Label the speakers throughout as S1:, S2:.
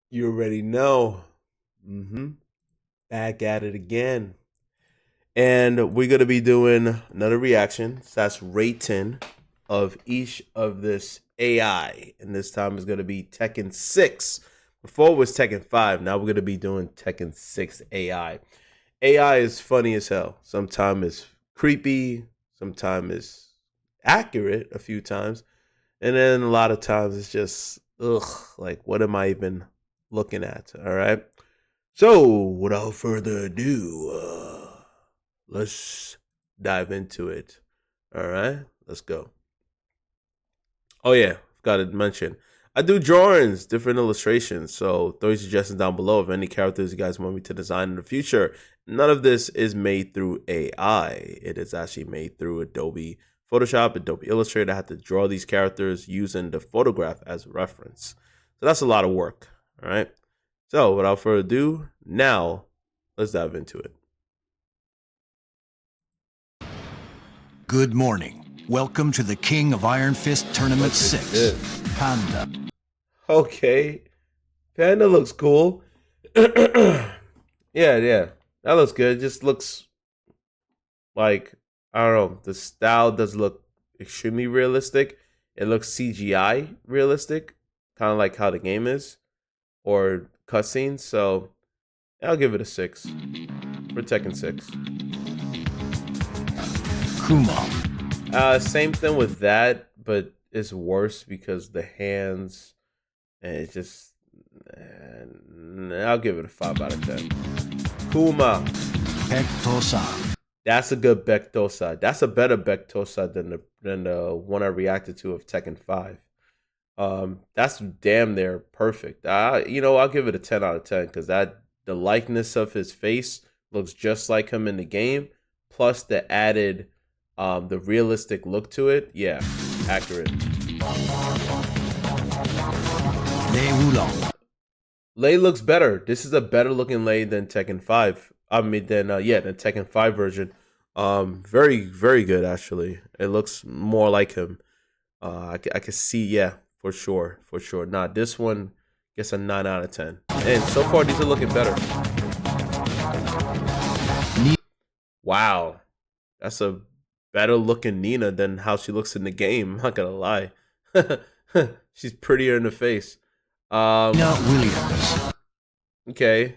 S1: You already know. Back at it again. And we're going to be doing another reaction. So that's rating of each of this AI. And this time is going to be Tekken 6. Before it was Tekken 5. Now we're going to be doing Tekken 6 AI. AI is funny as hell. Sometimes it's creepy. Sometimes it's accurate a few times. And then a lot of times it's just, ugh, like, what am I even looking at? All right. So, without further ado, let's dive into it. All right. Let's go. Oh, yeah. Forgot to mention. I do drawings, different illustrations. So, throw your suggestions down below of any characters you guys want me to design in the future. None of this is made through AI. It is actually made through Adobe Photoshop, Adobe Illustrator. I had to draw these characters using the photograph as a reference. So that's a lot of work. All right. So without further ado, now let's dive into it.
S2: Good morning. Welcome to the King of Iron Fist Tournament 6, Panda.
S1: Okay. Panda looks cool. yeah. That looks good. It just looks like, I don't know, the style does look extremely realistic. It looks CGI realistic, kind of like how the game is, or cutscenes. So I'll give it a 6 for Tekken 6.
S2: Kuma.
S1: Same thing with that, but it's worse because the hands, and it's just, I'll give it a 5 out of 10. Kuma.
S2: Hector-san.
S1: That's a good Bektosa. That's a better Bektosa than the one I reacted to of Tekken 5. That's damn near perfect. I'll give it a 10 out of 10 because the likeness of his face looks just like him in the game, plus the added the realistic look to it. Yeah, accurate. Lei looks better. This is a better looking Lei than Tekken 5. Than Tekken 5 version. Very, very good actually. It looks more like him. I can see, yeah, for sure. Nah, this one gets a 9 out of 10. And so far, these are looking better. Wow, that's a better looking Nina than how she looks in the game. I'm not gonna lie. She's prettier in the face.
S2: Williams.
S1: Okay.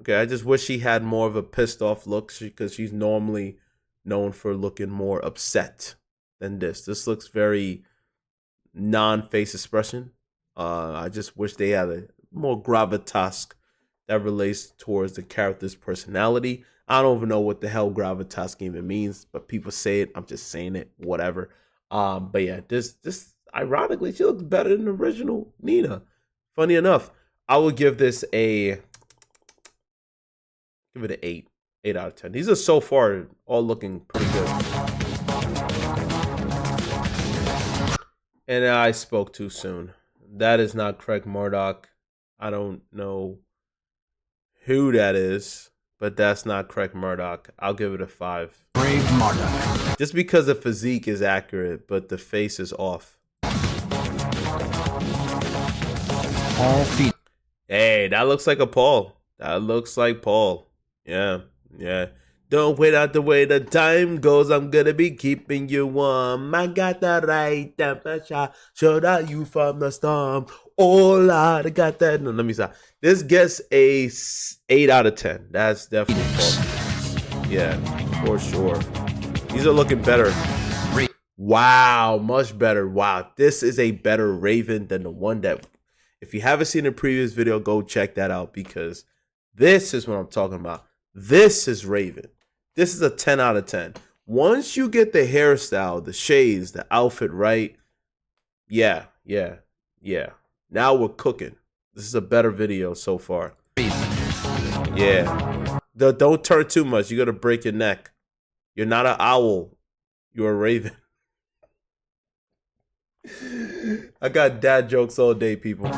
S1: I just wish she had more of a pissed off look because she's normally known for looking more upset than this. This looks very non-face expression. I just wish they had a more gravitas that relates towards the character's personality. I don't even know what the hell gravitas even means, but people say it. I'm just saying it. Whatever. But yeah, this ironically, she looks better than the original Nina. Funny enough, I would give this an 8. 8 out of 10. These are so far all looking pretty good. And I spoke too soon. That is not Craig Murdoch. I don't know who that is, but that's not Craig Murdoch. I'll give it a 5.
S2: Brave Murdoch.
S1: Just because the physique is accurate, but the face is off.
S2: Paul Feet.
S1: Hey, that looks like a Paul. That looks like Paul. Yeah. Don't wait out the way the time goes. I'm gonna be keeping you warm. I got the right temperature. Show that you from the storm. Oh Lord, I got that. No, let me stop. This gets a 8 out of 10. That's definitely Paul. Yeah, for sure. These are looking better. Wow, much better. Wow, this is a better Raven than the one that. If you haven't seen the previous video, go check that out because this is what I'm talking about. This is Raven. This is a 10 out of 10. Once you get the hairstyle, the shades, the outfit right, yeah. Now we're cooking. This is a better video so far. Yeah. Don't turn too much. You're going to break your neck. You're not an owl. You're a Raven. I got dad jokes all day, people.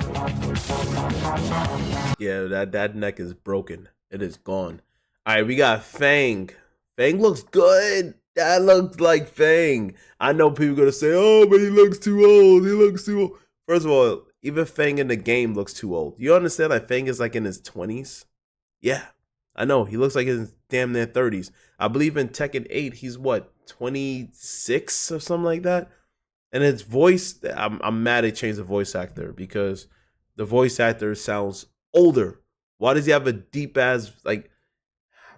S1: Yeah, that neck is broken. It is gone. All right, we got Fang. Fang looks good. That looks like Fang. I know people are gonna say, "Oh, but he looks too old. He looks too old." First of all, even Fang in the game looks too old. You understand that Fang is like in his 20s? Yeah, I know. He looks like in his damn near 30s. I believe in Tekken 8, he's what, 26 or something like that? And his voice, I'm mad they changed the voice actor because the voice actor sounds older. Why does he have a deep ass, like,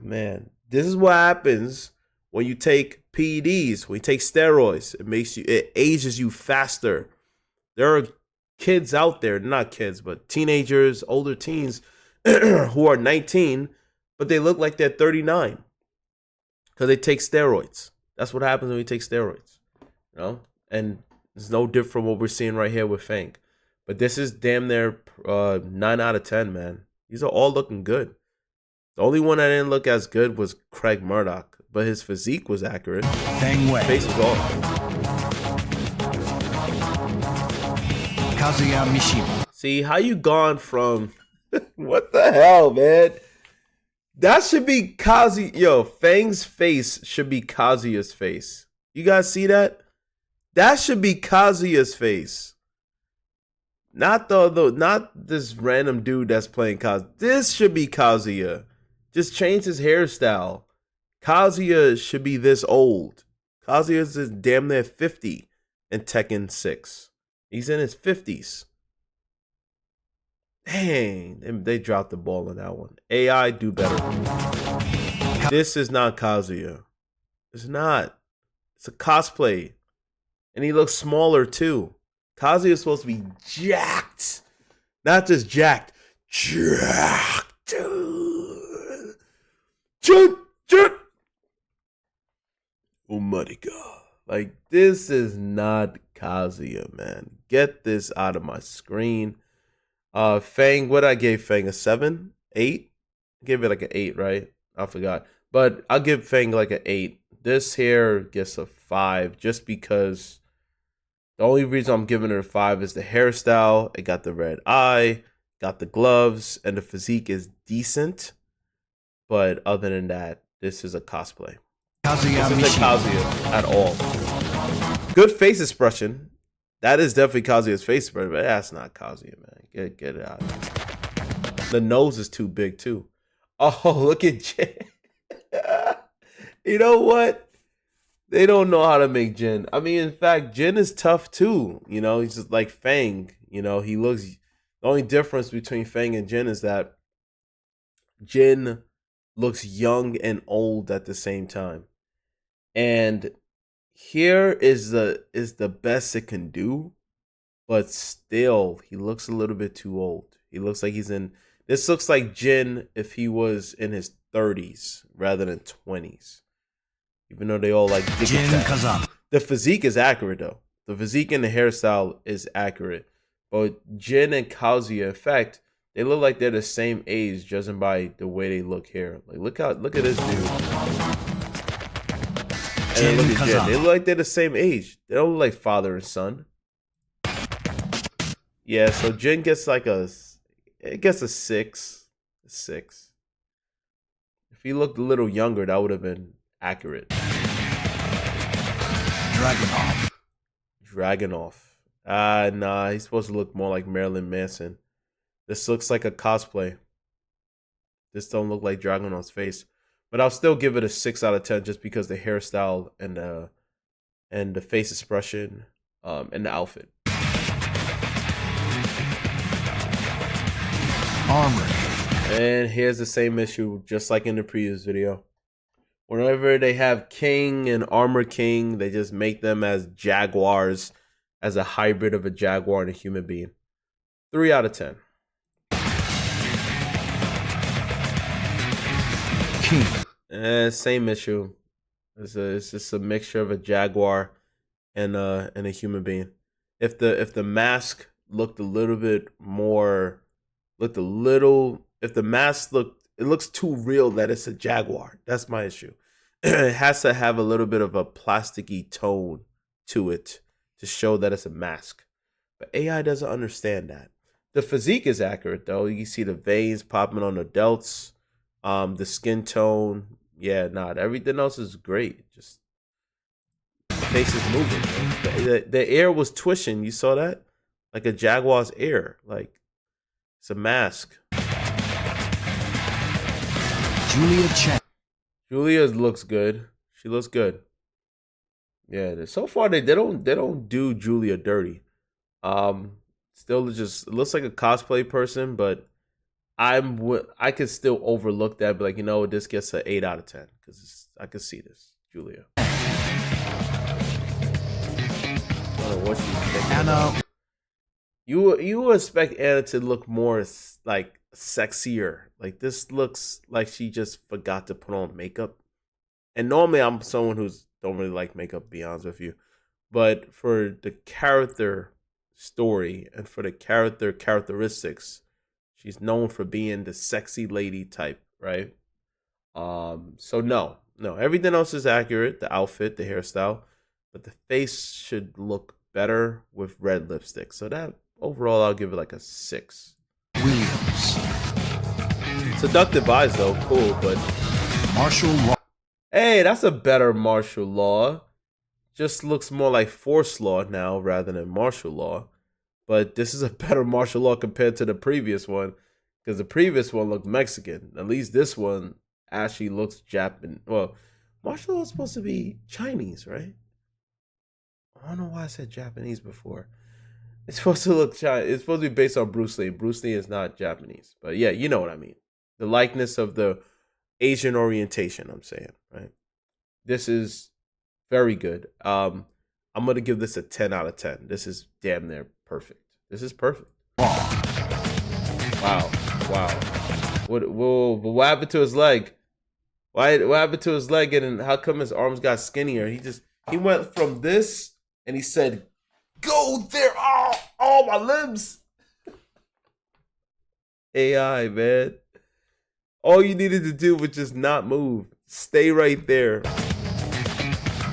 S1: man, this is what happens when you take PEDs, when you take steroids. It ages you faster. There are kids out there, not kids, but teenagers, older teens who are 19, but they look like they're 39 because they take steroids. That's what happens when you take steroids, you know? And it's no different from what we're seeing right here with Fang. But this is damn near 9 out of 10, man. These are all looking good. The only one that didn't look as good was Craig Murdoch, but his physique was accurate.
S2: Fang Wei.
S1: Face was off.
S2: Kazuya Mishima.
S1: See, how you gone from... what the hell, man? That should be Kazuya. Yo, Fang's face should be Kazuya's face. You guys see that? That should be Kazuya's face. Not not this random dude that's playing Kazuya. This should be Kazuya. Just change his hairstyle. Kazuya should be this old. Kazuya is damn near 50 in Tekken 6. He's in his 50s. Dang, they dropped the ball on that one. AI, do better. This is not Kazuya. It's not. It's a cosplay. And he looks smaller too. Kazuya is supposed to be jacked. Not just jacked. Jacked. Oh my God. Like, this is not Kazuya, man. Get this out of my screen. Fang, what I gave Fang? A 7? 8? I gave it like an 8, right? I forgot. But I'll give Fang like an 8. This here gets a 5 just because the only reason I'm giving it a 5 is the hairstyle. It got the red eye, got the gloves, and the physique is decent. But other than that, this is a cosplay.
S2: Kazuya
S1: This isn't Kazuya at all. Good face expression. That is definitely Kazuya's face expression, but that's not Kazuya, man. Get it out. The nose is too big too. Oh, look at Jin. You know what? They don't know how to make Jin. I mean, in fact, Jin is tough too. You know, he's just like Fang. You know, he looks. The only difference between Fang and Jin is that Jin looks young and old at the same time. And here is the best it can do, but still he looks a little bit too old. He looks like he's in. This looks like Jin if he was in his 30s rather than 20s. Even though they all like
S2: Jin Kazama.
S1: The physique is accurate though. The physique and the hairstyle is accurate. But Jin and Kazuya, in fact, they look like they're the same age, judging by the way they look here. Like look at this dude. And then look at Jin. They look like they're the same age. They don't look like father and son. Yeah, so Jin gets like a 6. A 6. If he looked a little younger, that would have been accurate. Dragunov. Nah, he's supposed to look more like Marilyn Manson. This looks like a cosplay. This don't look like Dragunov's face. But I'll still give it a 6 out of 10 just because the hairstyle and the face expression and the outfit.
S2: Armor.
S1: And here's the same issue, just like in the previous video. Whenever they have King and Armor King, they just make them as jaguars, as a hybrid of a jaguar and a human being. 3 out of 10.
S2: King.
S1: Same issue. It's just a mixture of a jaguar and a human being. If the mask looked a little bit more, if the mask it looks too real that it's a jaguar. That's my issue. It has to have a little bit of a plasticky tone to it to show that it's a mask. But AI doesn't understand that. The physique is accurate though. You can see the veins popping on the delts. The skin tone, yeah, everything else is great. Just the face is moving. The air was twitching. You saw that? like a jaguar's ear. Like it's a mask.
S2: Julia Chen.
S1: Julia looks good. She looks good. Yeah, so far they don't do Julia dirty. Still just it looks like a cosplay person, but I could still overlook that, but like, you know, this gets an 8 out of 10 because I could see this Julia. I don't know what she's thinking.
S2: Anna.
S1: You expect Anna to look more like sexier. Like this looks like she just forgot to put on makeup. And normally I'm someone who's don't really like makeup, to be honest with you. But for the character story and for the character characteristics, she's known for being the sexy lady type, right? So no, everything else is accurate. The outfit, the hairstyle, but the face should look better with red lipstick. So that overall, I'll give it like a 6.
S2: Williams.
S1: Seductive eyes though, cool, but
S2: Martial law.
S1: Hey, that's a better martial law. Just looks more like force law now rather than martial law. But this is a better martial law compared to the previous one, because the previous one looked Mexican. At least this one actually looks Japanese. Well, martial law is supposed to be Chinese, right? I don't know why I said Japanese before. It's supposed to look Chinese. It's supposed to be based on Bruce Lee. Bruce Lee is not Japanese. But yeah, you know what I mean. The likeness of the Asian orientation, I'm saying, right? This is very good. I'm going to give this a 10 out of 10. This is damn near perfect. This is perfect. Wow. What happened to his leg? What happened to his leg, and how come his arms got skinnier? He went from this and he said, "Go there, oh my limbs." AI, man. All you needed to do was just not move. Stay right there.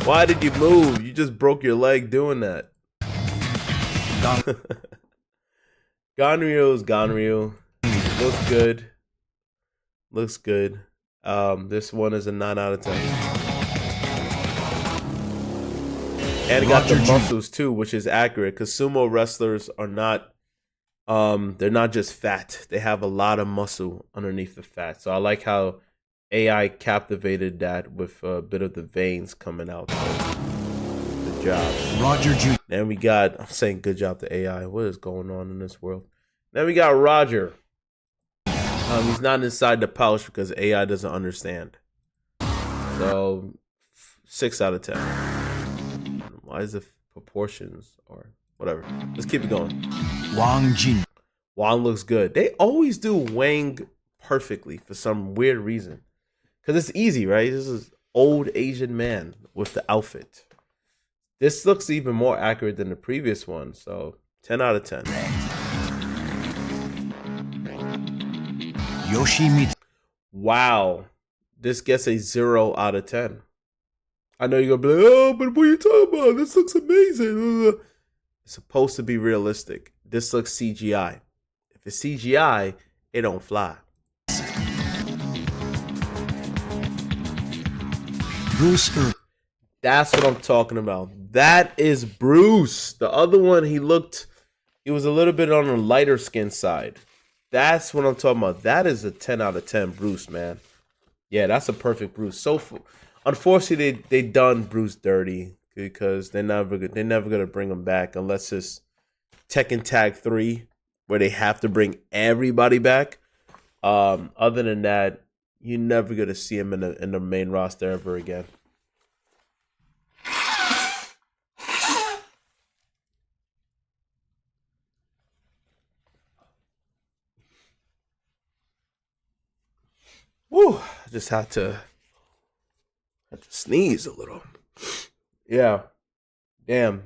S1: Why did you move? You just broke your leg doing that. Ganryu is Ganryu. Looks good. Looks good. This one is a 9 out of 10. And it got the muscles too, which is accurate because sumo wrestlers are not they're not just fat. They have a lot of muscle underneath the fat. So I like how AI captivated that with a bit of the veins coming out. So, good job.
S2: Roger Jr.
S1: Then we got, I'm saying good job to AI. What is going on in this world? Then we got Roger. He's not inside the pouch because AI doesn't understand. So 6 out of 10. Why is the proportions or whatever? Let's keep it going.
S2: Wang Jin.
S1: Wang looks good. They always do Wang perfectly for some weird reason. Because it's easy, right? This is old Asian man with the outfit. This looks even more accurate than the previous one. So 10 out of 10.
S2: Yoshimi.
S1: Wow. This gets a 0 out of 10. I know you're going to be like, oh, but what are you talking about? This looks amazing. It's supposed to be realistic. This looks CGI. If it's CGI, it don't fly.
S2: Bruce Earth.
S1: That's what I'm talking about. That is Bruce. The other one, he was a little bit on the lighter skin side. That's what I'm talking about. That is a 10 out of 10 Bruce, man. Yeah, that's a perfect Bruce. So, unfortunately, they done Bruce dirty because they're never gonna bring him back unless it's Tekken Tag 3, where they have to bring everybody back. Other than that, you're never gonna see him in the main roster ever again. Woo! I just had to sneeze a little. Yeah. Damn.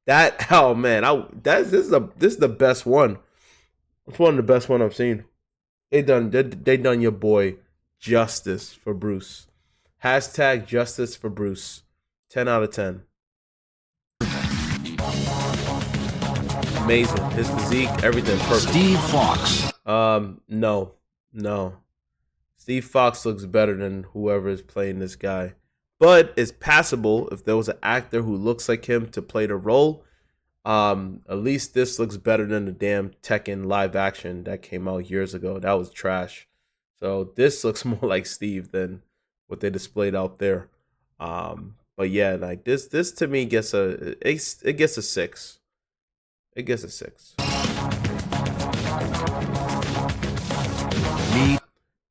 S1: That, oh man, this is the best one. It's one of the best one I've seen. They done your boy justice for Bruce. Hashtag justice for Bruce. 10 out of 10. Amazing. His physique, everything perfect.
S2: Steve Fox.
S1: No. Steve Fox looks better than whoever is playing this guy. But it's passable if there was an actor who looks like him to play the role. At least this looks better than the damn Tekken live action that came out years ago. That was trash. So this looks more like Steve than what they displayed out there. But yeah, like this to me gets it gets a 6. It gets a 6.
S2: Lee.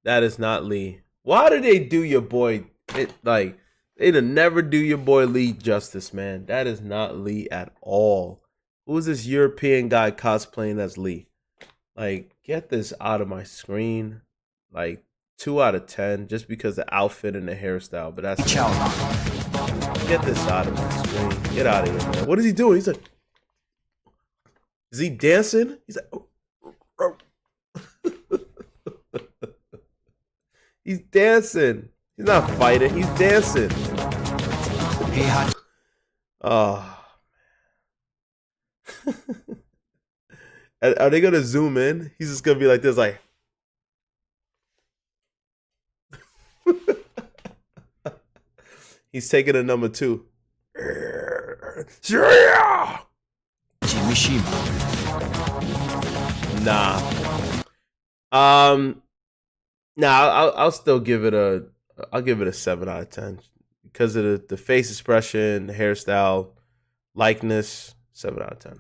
S1: That is not Lee. Why did they do your boy? They'd never do your boy Lee justice, man. That is not Lee at all. Who is this European guy cosplaying as Lee? Like, get this out of my screen. Like, 2 out of 10 just because the outfit and the hairstyle. But that's get this out of my screen. Get out of here, man. What is he doing? He's like, is he dancing? He's like, oh. He's dancing. He's not fighting. He's dancing.
S2: Hey, hot.
S1: Oh. Are they gonna zoom in? He's just gonna be like this, like. He's taking a number 2. Nah. I'll still give it a 7 out of 10 because of the face expression, the hairstyle, likeness. 7 out of 10.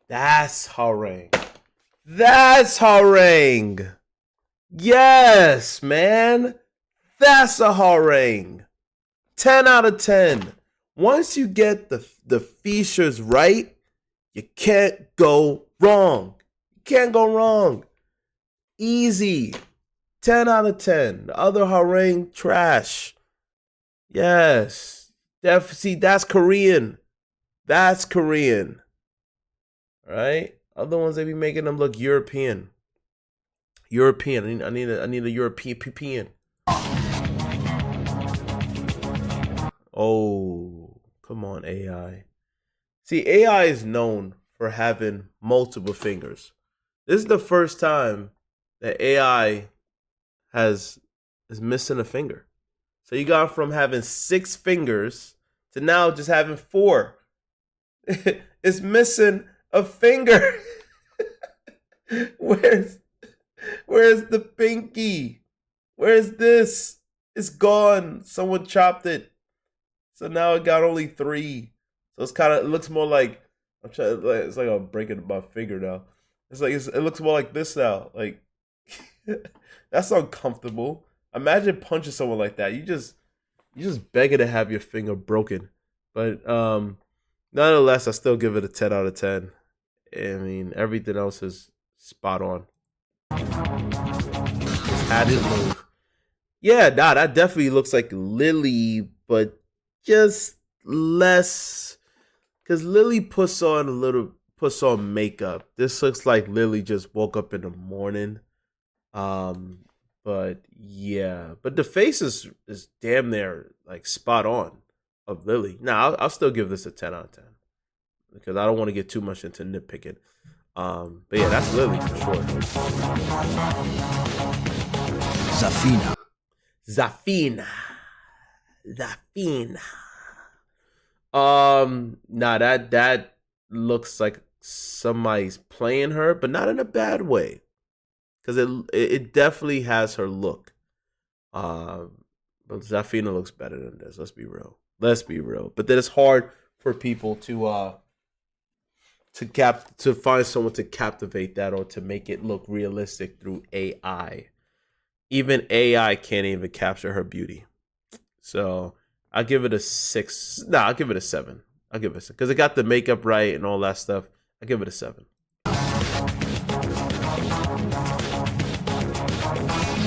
S1: That's Harang. That's Harang. Yes, man. That's a Harang. 10 out of 10. Once you get the features right, you can't go wrong. You can't go wrong. Easy. 10 out of 10. The other Harang, trash. Yes. See, that's Korean. That's Korean. Right? Other ones, they be making them look European. European. I need a European. Oh, come on, AI. See, AI is known for having multiple fingers. This is the first time that AI is missing a finger. So you got from having 6 fingers to now just having 4. It's missing a finger. Where's the pinky? Where's this? It's gone. Someone chopped it. So now it got only 3. So it looks more like it's like I'm breaking my finger now. It's like it looks more like this now. Like that's uncomfortable. Imagine punching someone like that. You just begging to have your finger broken. But nonetheless, I still give it a 10 out of 10. I mean, everything else is spot on. Just had to move. Yeah, that definitely looks like Lily, but just less. Because Lily puts on makeup. This looks like Lily just woke up in the morning. But yeah, but the face is damn near like spot on of Lily. Now I'll still give this a 10 out of 10 because I don't want to get too much into nitpicking. But yeah, that's Lily for sure. Zafina. Nah, that looks like somebody's playing her, but not in a bad way. Because it definitely has her look. But Zafina looks better than this. Let's be real. But then it's hard for people to find someone to captivate that or to make it look realistic through AI. Even AI can't even capture her beauty. So I'll give it a 6. I'll give it a 7. I'll give it a 6 because it got the makeup right and all that stuff. I'll give it a 7.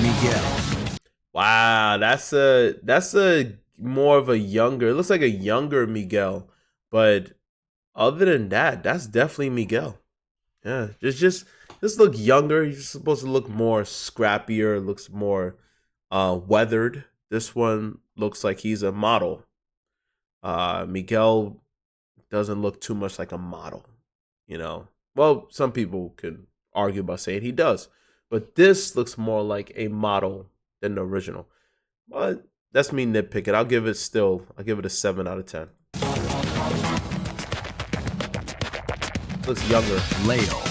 S2: Miguel.
S1: Wow, that's a more of a younger. It looks like a younger Miguel, but other than that, that's definitely Miguel. Yeah, just look younger. He's supposed to look more scrappier. Looks more weathered. This one looks like he's a model. Miguel doesn't look too much like a model. You know, well, some people could argue about saying he does. But this looks more like a model than the original. But that's me nitpicking. I'll give it a 7 out of 10. Looks younger.
S2: Leo.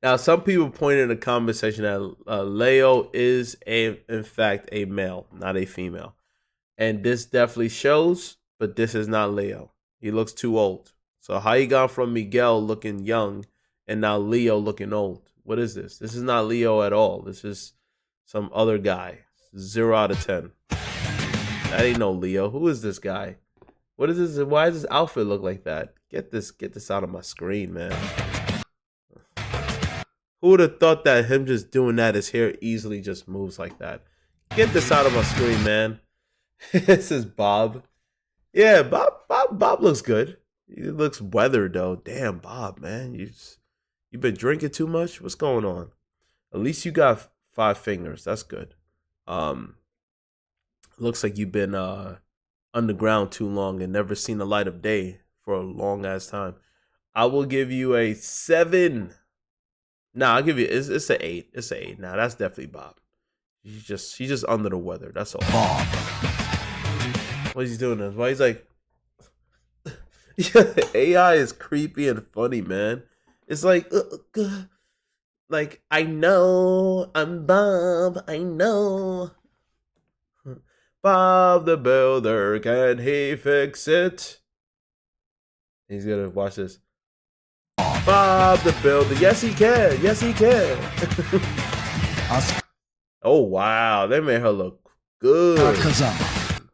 S1: Now, some people pointed in the comment section that Leo is in fact a male, not a female, and this definitely shows. But this is not Leo. He looks too old. So how you gone from Miguel looking young and now Leo looking old? What is this? This is not Leo at all. This is some other guy. 0 out of 10. That ain't no Leo. Who is this guy? What is this? Why does this outfit look like that? Get this out of my screen, man. Who would have thought that him just doing that, his hair easily just moves like that? Get this out of my screen, man. This is Bob. Yeah, Bob looks good. He looks weathered though. Damn, Bob, man. You been drinking too much? What's going on? At least you got 5 fingers. That's good. Looks like you've been underground too long and never seen the light of day for a long ass time. I will give you a 7. Nah, I'll give you it's an 8. It's an 8. Nah, that's definitely Bob. She's just under the weather. That's all.
S2: Bob.
S1: What is he doing this? Why he's like yeah, AI is creepy and funny, man. It's like I know I'm Bob. I know Bob the Builder. Can he fix it? He's gonna watch this. Bob the Builder. Yes, he can. Yes, he can. Oh, wow. They made her look good.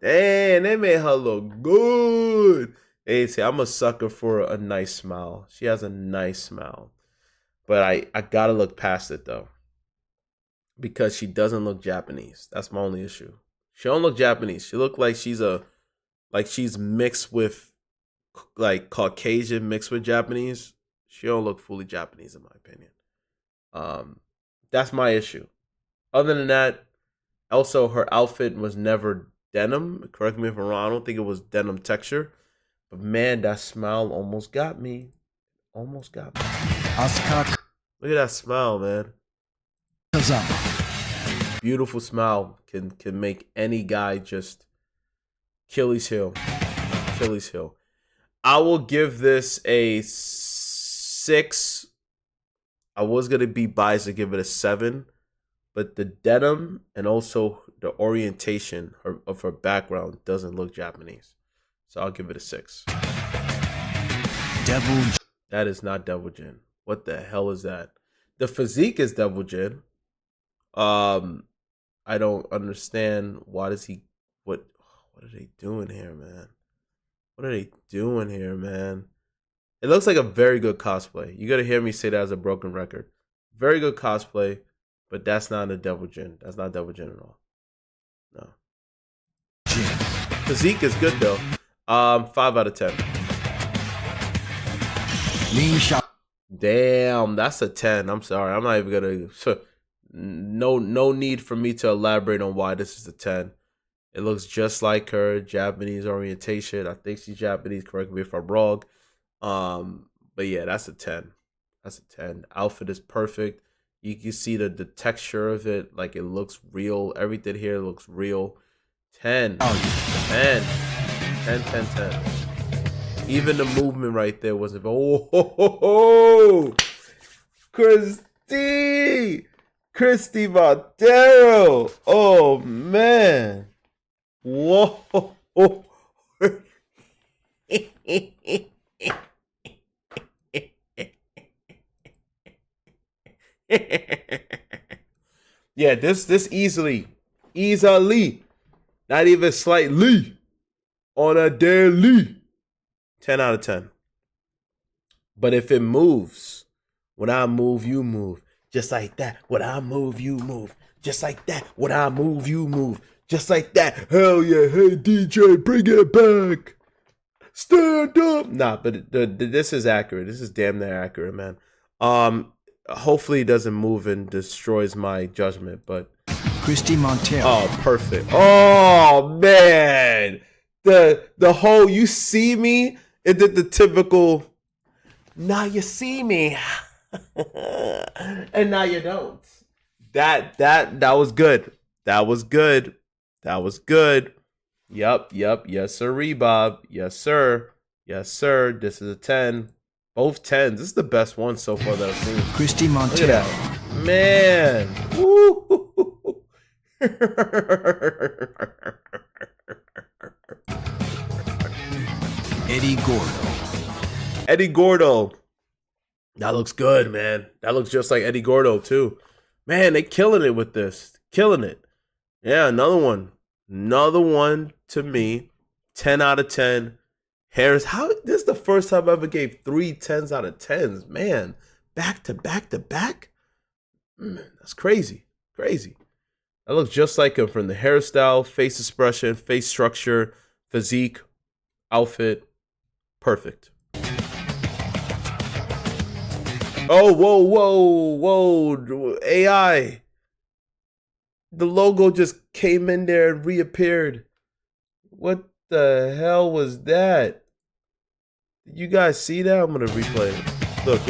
S1: Damn, they made her look good. Hey, see, I'm a sucker for a nice smile. She has a nice smile. But I gotta look past it, though. Because she doesn't look Japanese. That's my only issue. She don't look Japanese. She look like she's mixed with, like, Caucasian mixed with Japanese. She don't look fully Japanese, in my opinion. That's my issue. Other than that, also her outfit was never denim. Correct me if I'm wrong. I don't think it was denim texture. But man, that smile almost got me. Almost got me. Look at that smile, man. Beautiful smile can make any guy just Achilles heel. Achilles heel. I will give this a 6. I was gonna be biased to give it a 7, but the denim and also the orientation of her background doesn't look Japanese, so I'll give it a 6.
S2: Devil.
S1: That is not Devil Jin. What the hell is that? The physique is Devil Jin. I don't understand. Why does he? What are they doing here, man? What are they doing here, man? It looks like a very good cosplay. You gotta hear me say that as a broken record. Very good cosplay, but that's not a Devil Jin. That's not Devil Jin at all. No. Physique is good though. 5 out of 10.
S2: Lean shot.
S1: Damn, that's a 10. I'm sorry. I'm not even gonna. No need for me to elaborate on why this is a 10. It looks just like her. Japanese orientation. I think she's Japanese. Correct me if I'm wrong. But yeah, that's a 10. That's a 10. Outfit is perfect. You can see the texture of it. Like, it looks real. Everything here looks real. 10. 10. 10, 10, 10. Even the movement right there wasn't. Oh, Christy Montero. Oh, man. Whoa. Yeah, this easily, not even slightly, on a daily, 10 out of 10. But if it moves, when I move, you move. Just like that. When I move, you move. Just like that. When I move, you move. Just like that. Hell yeah. Hey, DJ, bring it back. Stand up. Nah, but this is accurate. This is damn near accurate, man. Hopefully it doesn't move and destroys my judgment, but
S2: Christy Montero.
S1: Oh, perfect. Oh, man. The whole you see me, it did the typical now you see me and now you don't. That was good. That was good. That was good. Yup. Yes, sir, Bob. Yes, sir. Yes, sir. This is a 10. Both 10s. This is the best one so far that I've seen.
S2: Christy
S1: Look at
S2: Montero.
S1: that. Man. Woo.
S2: Eddie Gordo.
S1: Eddie Gordo. That looks good, man. That looks just like Eddie Gordo, too. Man, they killing it with this. Killing it. Yeah, another one. Another one to me. 10 out of 10. Harris, this is the first time I ever gave 3 10s out of 10s. Man, back to back to back. That's crazy. Crazy. That looks just like him from the hairstyle, face expression, face structure, physique, outfit. Perfect. Oh, whoa. AI. The logo just came in there and reappeared. What the hell was that? Did you guys see that? I'm gonna replay it. Look.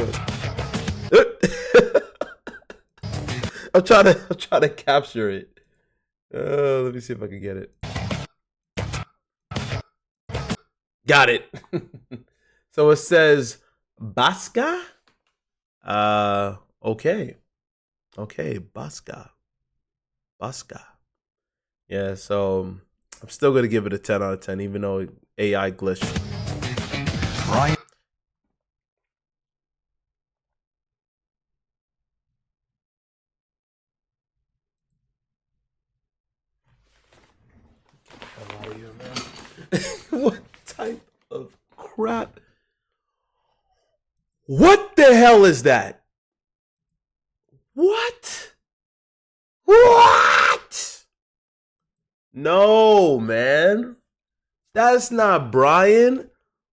S1: I'm trying to capture it. Let me see if I can get it. Got it. So it says Basca. Okay, Basca. Yeah, so I'm still gonna give it a 10 out of 10, even though AI glitched.
S2: Brian.
S1: What type of crap? What the hell is that? What? No, man. That's not Brian.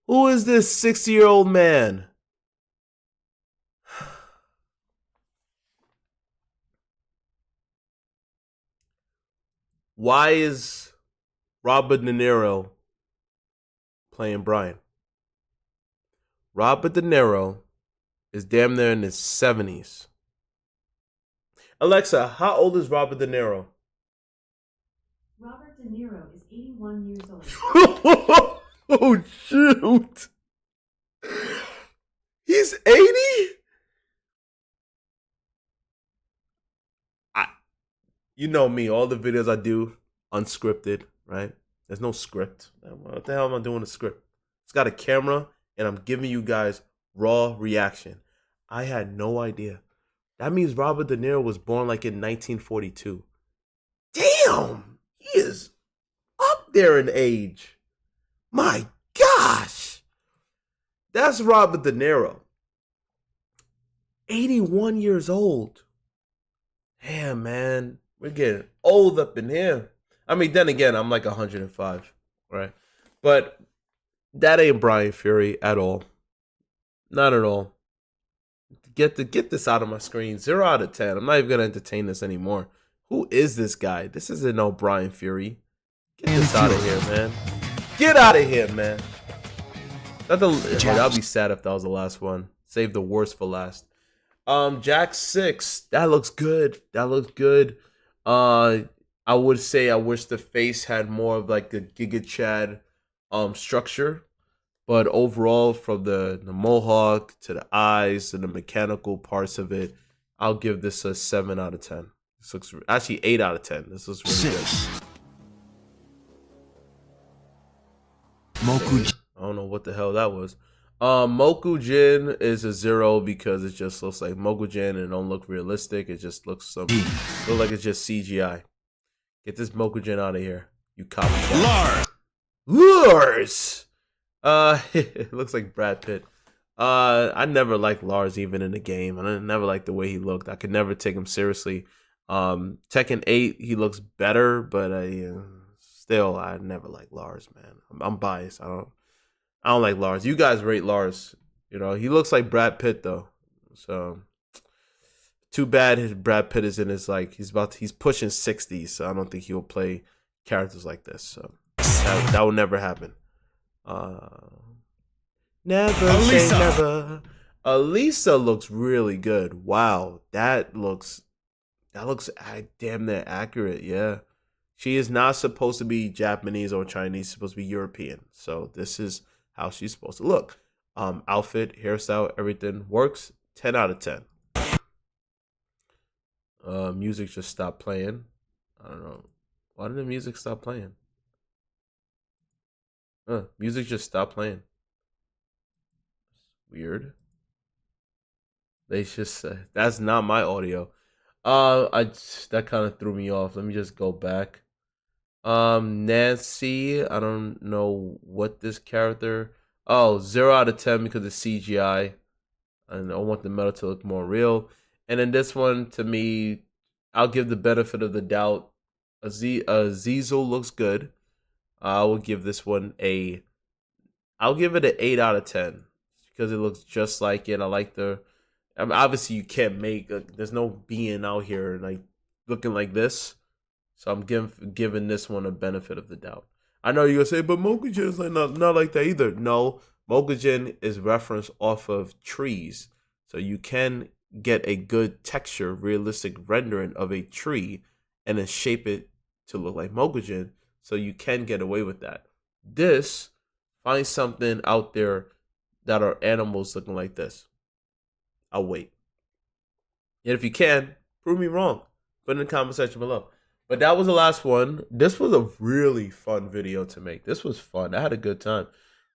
S1: Who is this 60-year-old man? Why is Robert De Niro playing Brian? Robert De Niro is damn near in his 70s. Alexa, how old is Robert De Niro?
S3: Robert De Niro is 81 years old.
S1: Oh, shoot. He's 80? You know me, all the videos I do, unscripted, right? There's no script. What the hell am I doing a script? It's got a camera, and I'm giving you guys raw reaction. I had no idea. That means Robert De Niro was born like in 1942. Damn! He is up there in age. My gosh! That's Robert De Niro. 81 years old. Damn, man. We're getting old up in here. I mean, then again, I'm like 105, right? But that ain't Brian Fury at all. Not at all. Get this out of my screen. 0 out of 10. I'm not even going to entertain this anymore. Who is this guy? This isn't no Brian Fury. Get this out of here, man. Get out of here, man. I'll be sad if that was the last one. Save the worst for last. Jack 6. That looks good. I would say I wish the face had more of like the Giga Chad structure. But overall, from the mohawk to the eyes and the mechanical parts of it, I'll give this a 7 out of 10. This looks actually 8 out of 10. This looks really good.
S2: Moku.
S1: I don't know what the hell that was. Mokujin is a 0 because it just looks like Mokujin and it don't look realistic. It just looks look like it's just CGI. Get this Mokujin out of here. You copycat. Lars! It looks like Brad Pitt. I never liked Lars even in the game. I never liked the way he looked. I could never take him seriously. Tekken 8, he looks better, but still, I never liked Lars, man. I'm biased. I don't like Lars. You guys rate Lars. You know, he looks like Brad Pitt though. So too bad Brad Pitt is in his he's pushing 60, so I don't think he'll play characters like this. So that will never happen. Never say never. Elisa looks really good. Wow, that looks damn near accurate. Yeah, she is not supposed to be Japanese or Chinese. She's supposed to be European. So this is how she's supposed to look. Outfit, hairstyle, everything works. 10 out of 10. Music just stopped playing. I don't know. Why did the music stop playing? Music just stopped playing. Weird. They just that's not my audio. That kind of threw me off. Let me just go back. Nancy, I don't know what this character. Oh, 0 out of 10 because of CGI. And I want the metal to look more real. And then this one, to me, I'll give the benefit of the doubt. Azizel looks good. I will give this one I'll give it an 8 out of 10 because it looks just like it. I like I mean, obviously you can't make, there's no being out here like looking like this. So I'm giving this one a benefit of the doubt. I know you're gonna say, but Mokujin is like not like that either. No, Mokujin is referenced off of trees. So you can get a good texture, realistic rendering of a tree and then shape it to look like Mokujin. So you can get away with that. This, find something out there that are animals looking like this. I'll wait. And if you can, prove me wrong. Put it in the comment section below. But that was the last one. This was a really fun video to make. This was fun. I had a good time.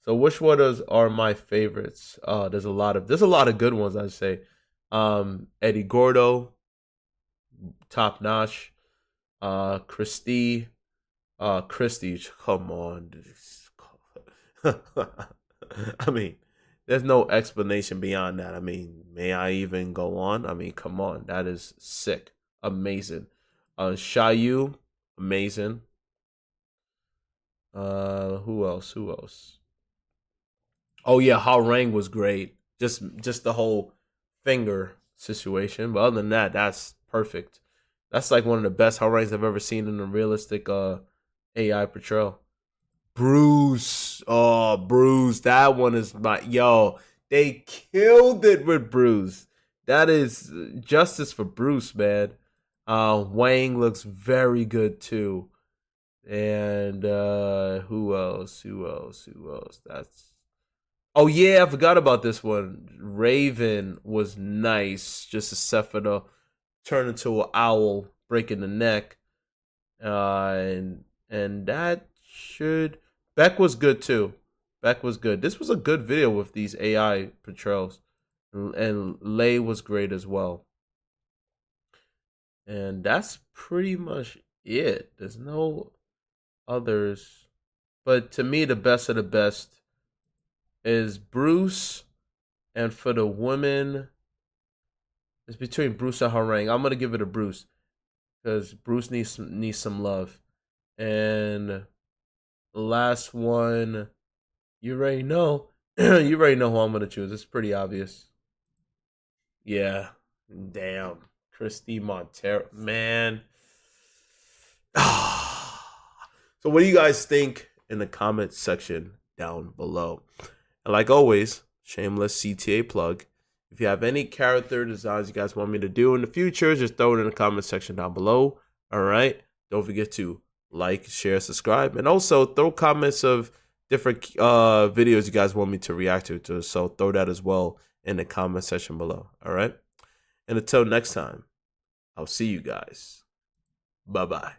S1: So which one are my favorites? There's a lot of good ones, I'd say. Eddie Gordo, top notch. Christy, come on. I mean, there's no explanation beyond that. I mean, may I even go on? I mean, come on. That is sick. Amazing. Shayu, amazing. Who else? Oh yeah, Rang was great. Just the whole finger situation. But other than that, that's perfect. That's like one of the best Rangs I've ever seen in a realistic AI portrayal. Bruce. Oh, Bruce. That one is they killed it with Bruce. That is justice for Bruce, man. Wang looks very good too. And who else? Oh yeah, I forgot about this one. Raven was nice, just except for the turn into an owl, breaking the neck. And that should Beck was good too. Beck was good. This was a good video with these AI portrayals. And Lei was great as well. And that's pretty much it. There's no others. But to me, the best of the best is Bruce. And for the women, it's between Bruce and Harang. I'm going to give it a Bruce. Because Bruce needs some love. And the last one, you already know. You already know who I'm going to choose. It's pretty obvious. Yeah. Damn. Christy Montero, man. So what do you guys think in the comment section down below? And like always, shameless CTA plug. If you have any character designs you guys want me to do in the future, just throw it in the comment section down below. All right. Don't forget to like, share, subscribe, and also throw comments of different videos you guys want me to react to. So throw that as well in the comment section below. All right. And until next time, I'll see you guys. Bye-bye.